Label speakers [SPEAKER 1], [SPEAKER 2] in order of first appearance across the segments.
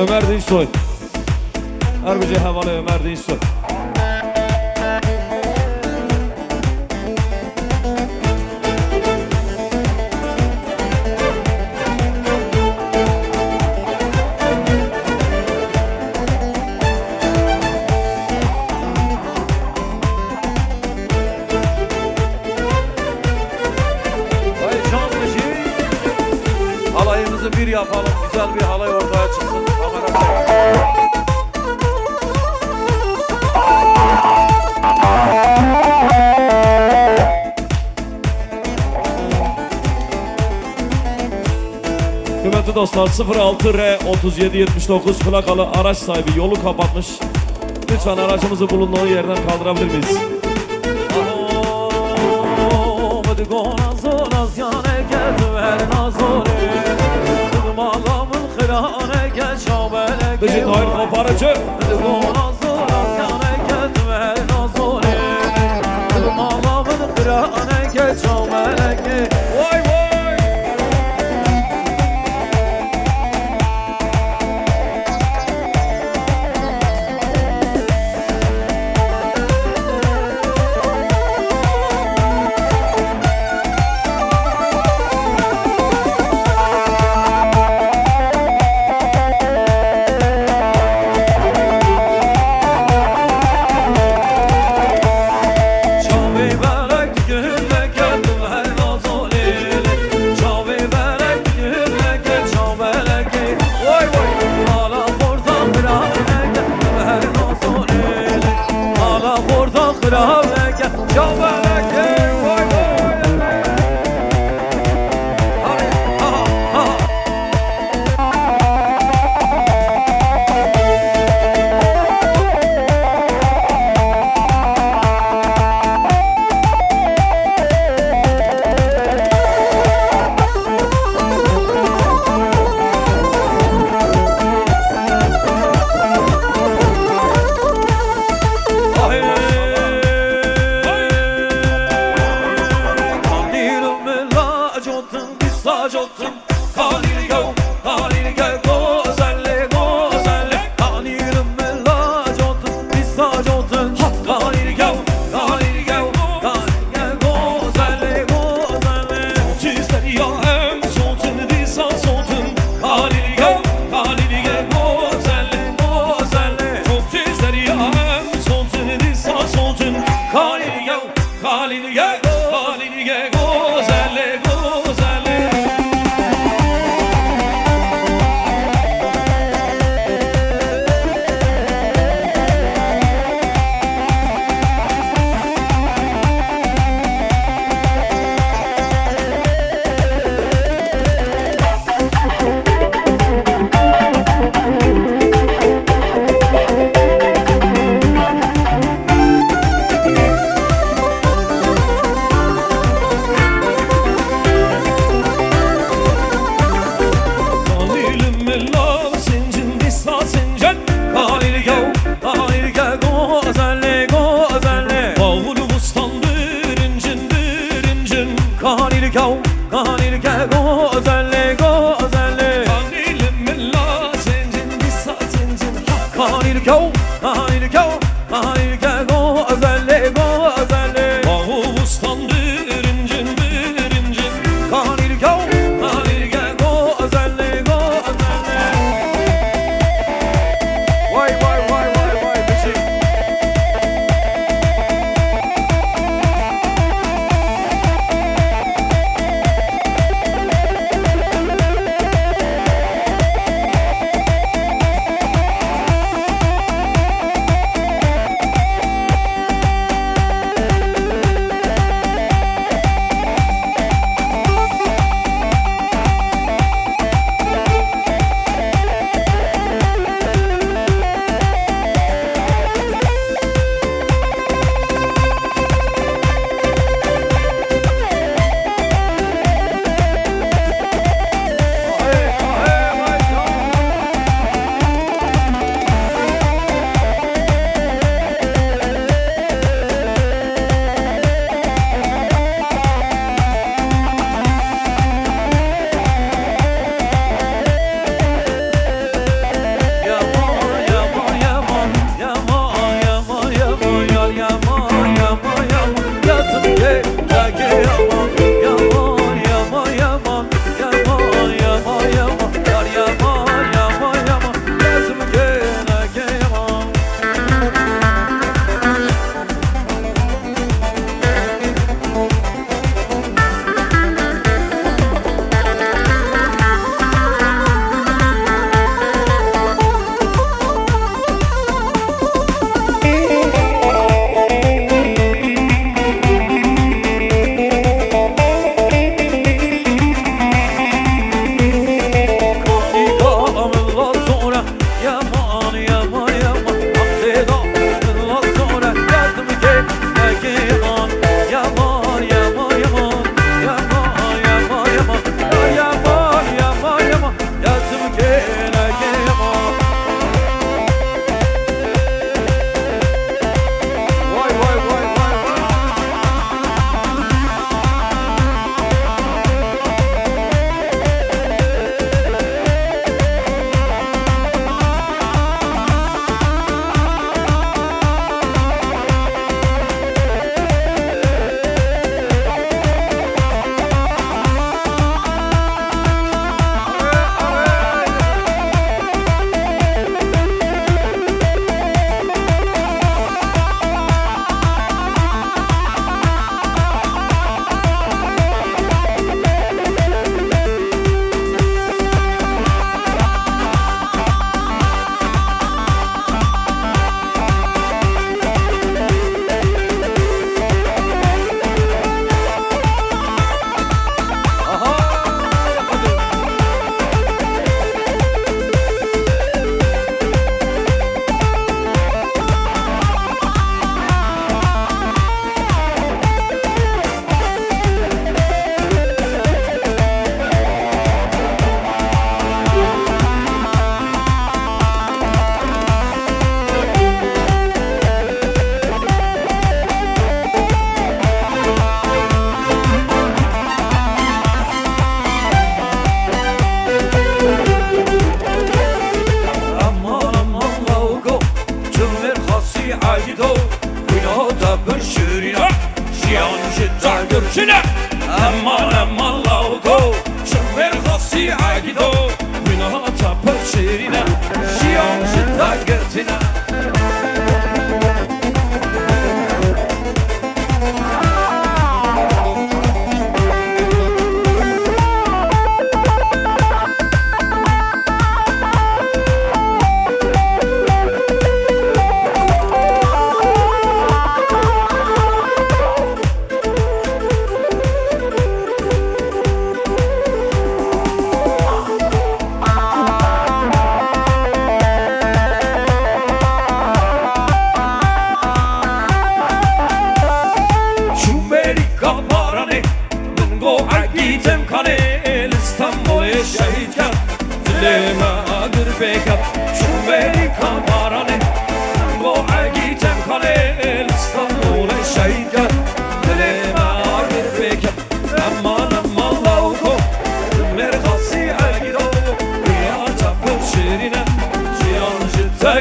[SPEAKER 1] Ömer Dinçsoy. Erbici havalı Ömer Dinçsoy. Halayımızı bir yapalım, güzel bir halay ortaya çıksın. Kıymetli dostlar, 06R3779 plakalı araç sahibi yolu kapatmış. Lütfen aracımızı bulunduğu yerden kaldırabilir miyiz? Dıcı Tahir Koparıcı. Vay vay.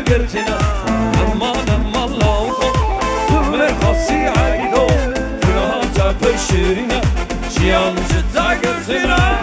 [SPEAKER 1] قرتنا امان الله تمر خاصي عيدو كنا تبشرنا جيان جدا قرتنا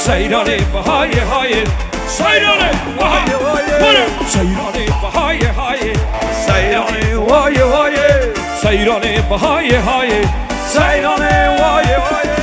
[SPEAKER 1] Sayrani bahaye haye Sayrani bahaye haye Sayrani bahaye haye Sayrani vaye vaye Sayrani bahaye haye Sayrani vaye vaye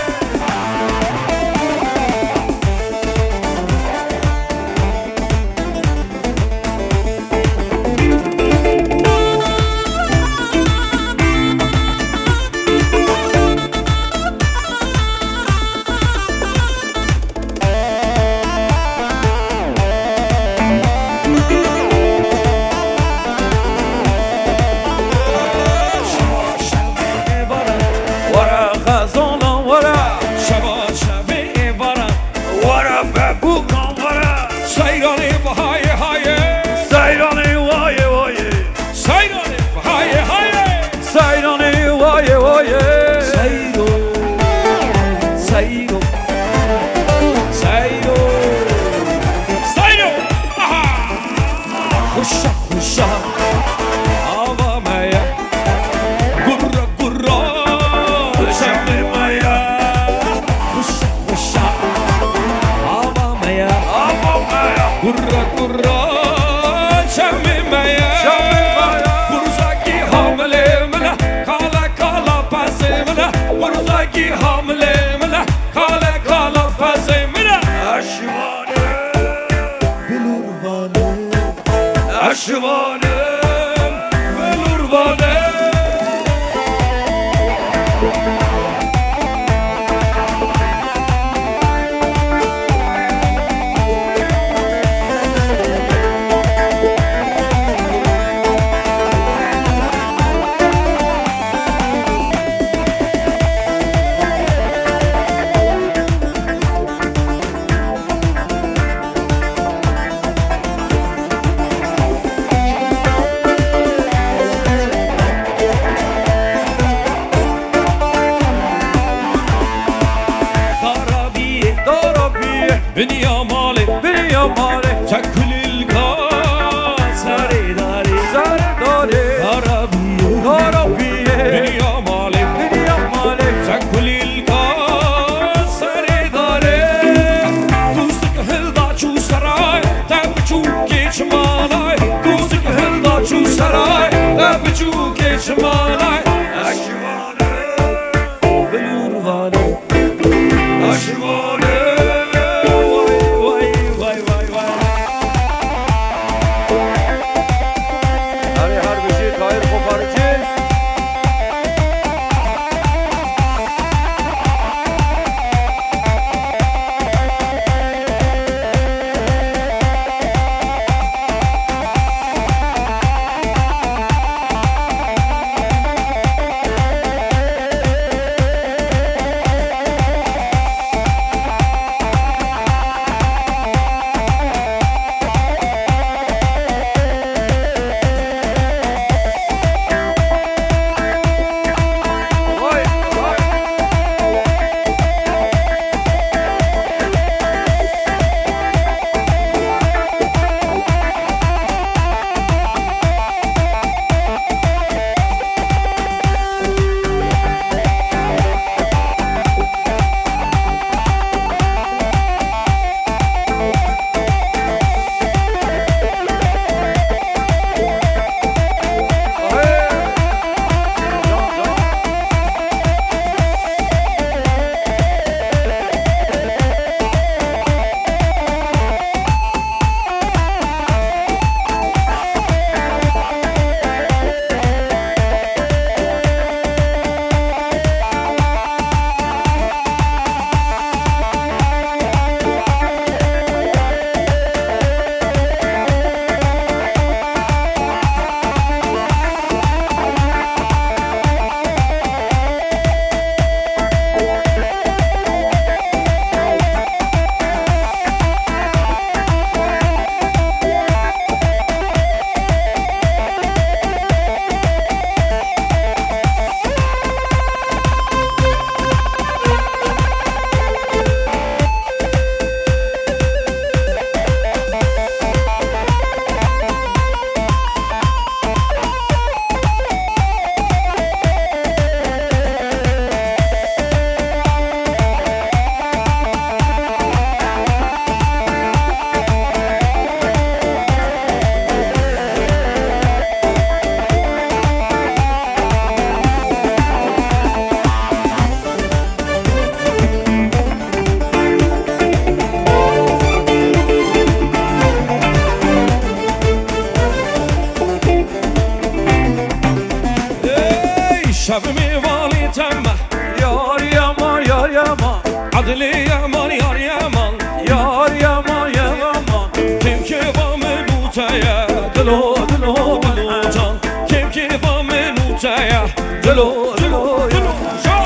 [SPEAKER 1] Adli yaman yar yaman,
[SPEAKER 2] Yar yaman yaman
[SPEAKER 1] kim ki va menutaya, dilo dilo dilo can, kim ki va menutaya, dilo dilo dilo can.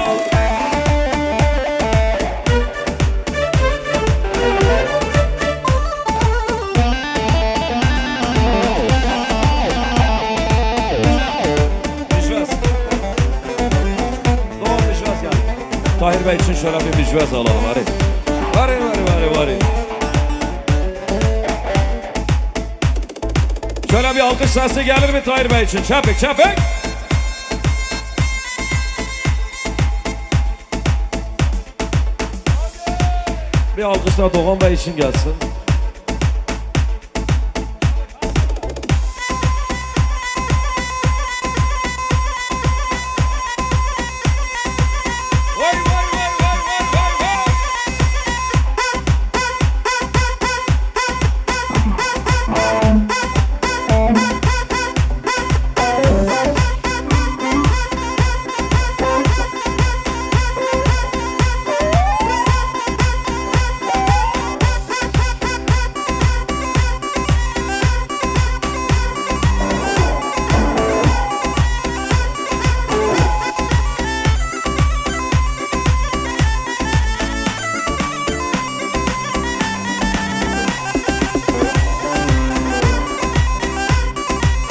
[SPEAKER 1] Tahir Bey için şöyle bir mücvez alalım hadi. Var. Şöyle bir alkış sesi gelir mi Tahir Bey için? Çapık. Bir alkış da Doğan Bey için gelsin.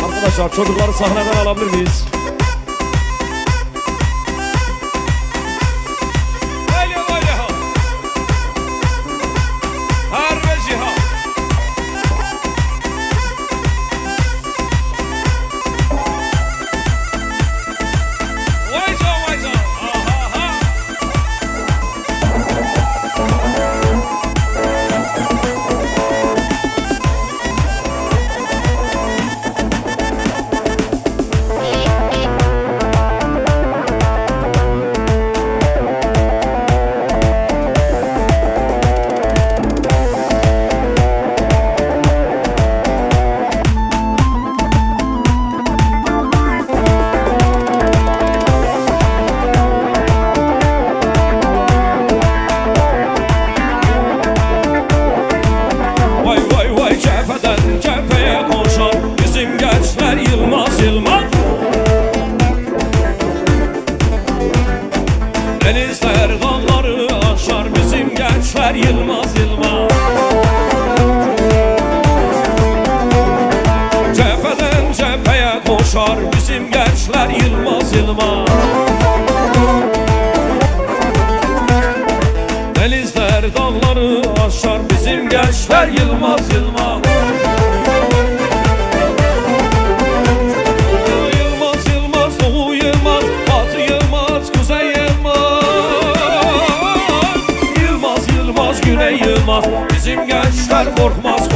[SPEAKER 1] Arkadaşlar çocukları sahneden alabilir miyiz? Denizler dağları aşar, bizim gençler yılmaz. Cepheden cepheye koşar, bizim gençler yılmaz. Denizler dağları aşar, bizim gençler yılmaz. Bizim gençler korkmaz.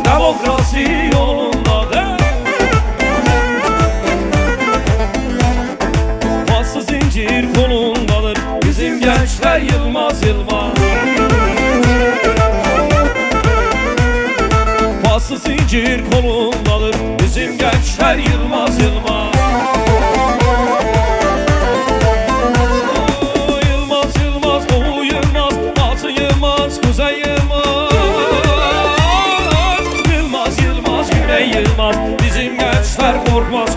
[SPEAKER 1] Demokrasi yolundadır. Paslı zincir kolundadır, bizim gençler yılmaz. Paslı zincir kolundadır, bizim gençler yılmaz. Yılmaz, Doğu Yılmaz, Batı Yılmaz, Kuzey Yılmaz. Yılmaz, bizim gençler korkmaz.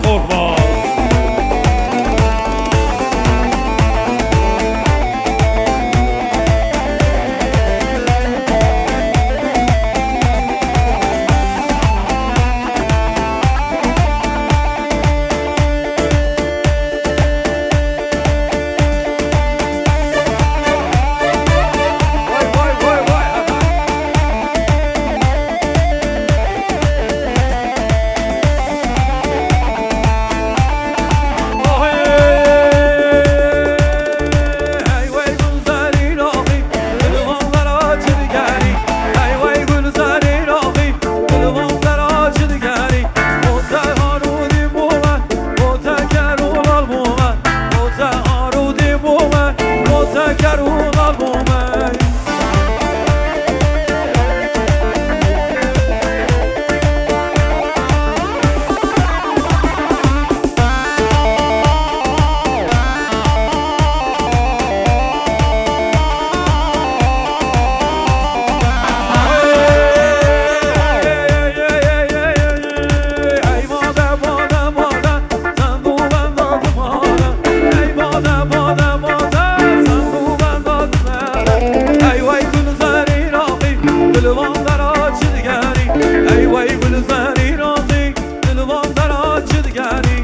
[SPEAKER 2] دلوان در آچه دگری ای وای گلزاری رازی دلوان در آچه دگری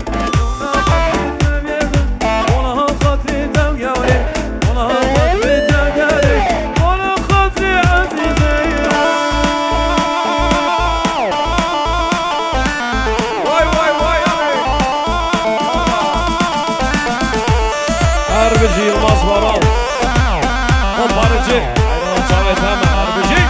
[SPEAKER 2] ona خاطر دم یاری ona خاطر دم یاری ona خاطر عزیزه وای وای وای
[SPEAKER 1] Harbici Yılmaz Varal. O parıcı. Aynen Çavet hemen harbici.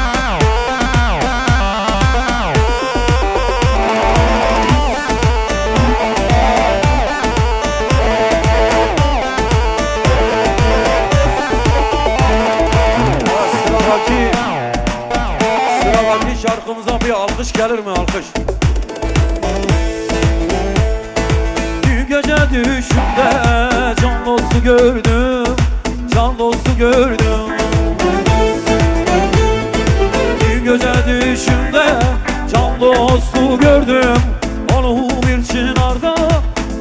[SPEAKER 2] Sıradaki şarkımıza bir alkış gelir mi alkış? Dün gece düşümde can dostu gördüm, can dostu gördüm. Dün gece düşümde can dostu gördüm. Onu bir çınarda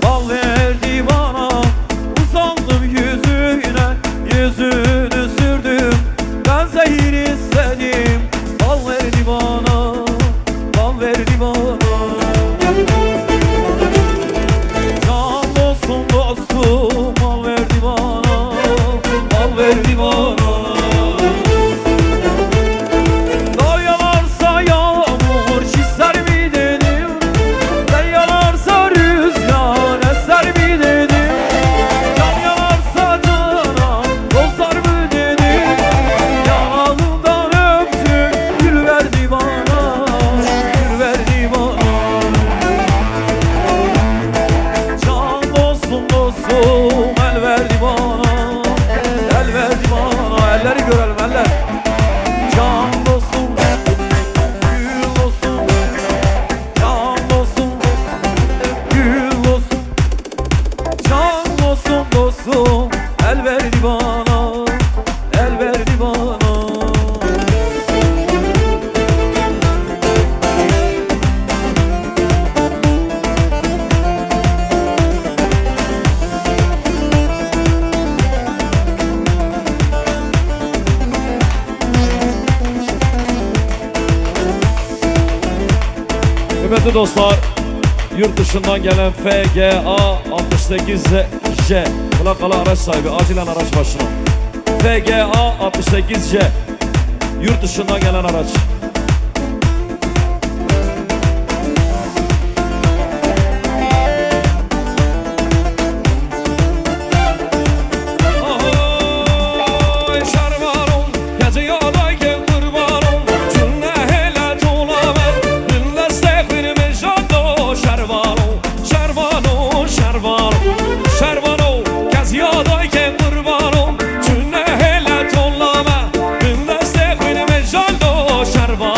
[SPEAKER 2] bal verdi bana. Uzandım yüzüne, yüzünü sürdüm. Ben zehir istedim, bal verdi bana, bal verdi bana. Can dostum dostum, bal verdi bana, bal verdi bana. Dağ yalarsa yağmur çizer mi dedim, sen yalarsa rüzgar eser mi dedim. Can yalarsa cana dostlar mı dedim, yanağımdan öptü gül verdi bana, gül verdi bana. Can dostum dostum el verdi bana, el verdi bana. Elleri görelim eller. Can dostum, gül dostum, can dostum, gül dostum. Can dostum dostum el verdi bana, el verdi bana.
[SPEAKER 1] Kıymetli dostlar, yurt dışından gelen FGA 68J plakalı araç sahibi acilen araç başına. FGA 68J yurt dışından gelen araç. Ahoy şarvan ol, gece yoldayken kurban ol. Cümle hele tolaver, dinle stefirimi jando. Şarvan ol, şarvan ol, şarvan ol. Şarvan ol, gece yoldayken kurban ol. Cümle hele tolaver, dinle stefirimi jando. Şarvan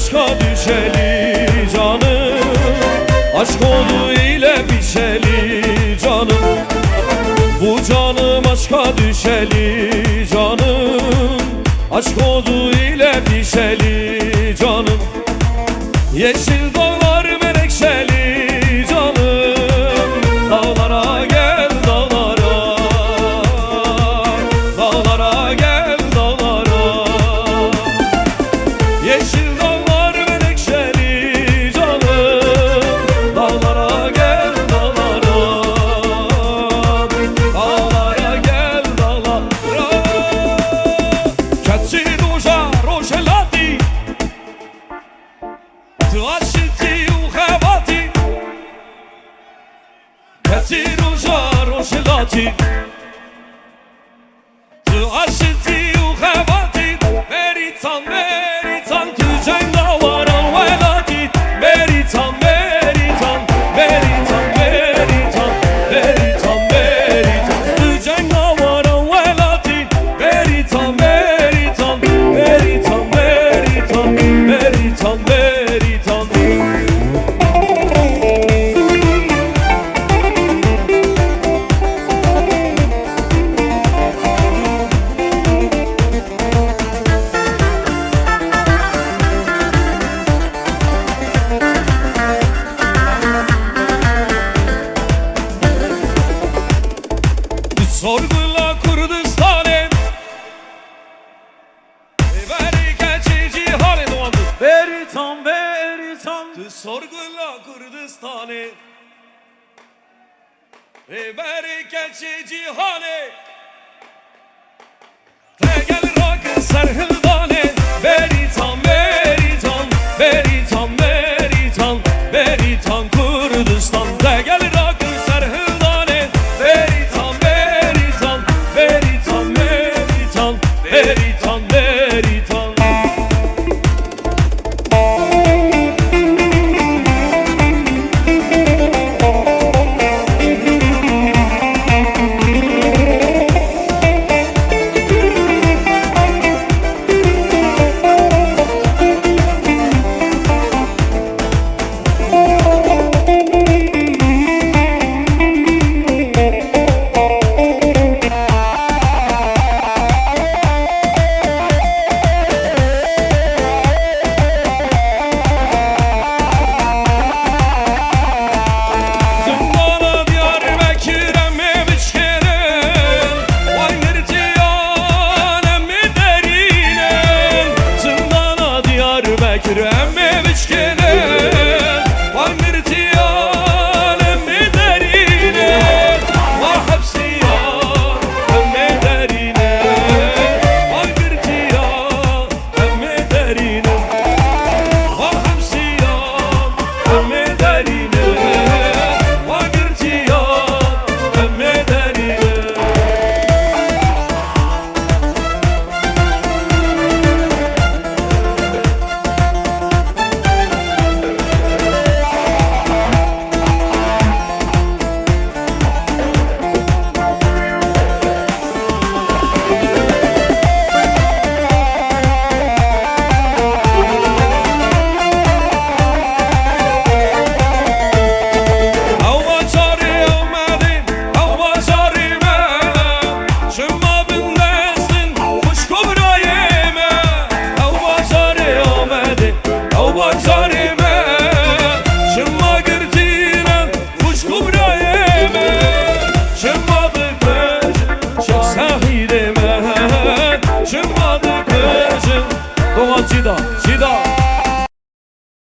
[SPEAKER 1] aşka düşeli canım, aşk oldu ile biçeli canım. Bu canım aşka düşeli canım, aşk oldu ile biçeli canım. Yeşil dağlar menekşeli canım, dağlara gel dağlara, dağlara gel dağlara. Yeşil dağlar menekşeli canım, dağlara gel dağlara, dağlara gel dağlara. Keçi roja rojelati, Tıaşiti uhavati, keçi roja rojelati, Tıaşiti uhavati, meritan meritan tücen davaran velati, meritan meritan meritan meritan meritan meritan tücen davaran velati, meritan meritan meritan meritan meritan meritan. Sorgula Kürdistan'ı, veri geçici hali doğandı.
[SPEAKER 2] Beritan beritan
[SPEAKER 1] Sorgula Kürdistan'ı, veri geçici hali. Tegel rakı serhildane, beritan beritan beritan beritan beritan Kürdistan. Tegel rakı serhildane, beritan beritan beritan beritan beritan beritan. Cida, Cida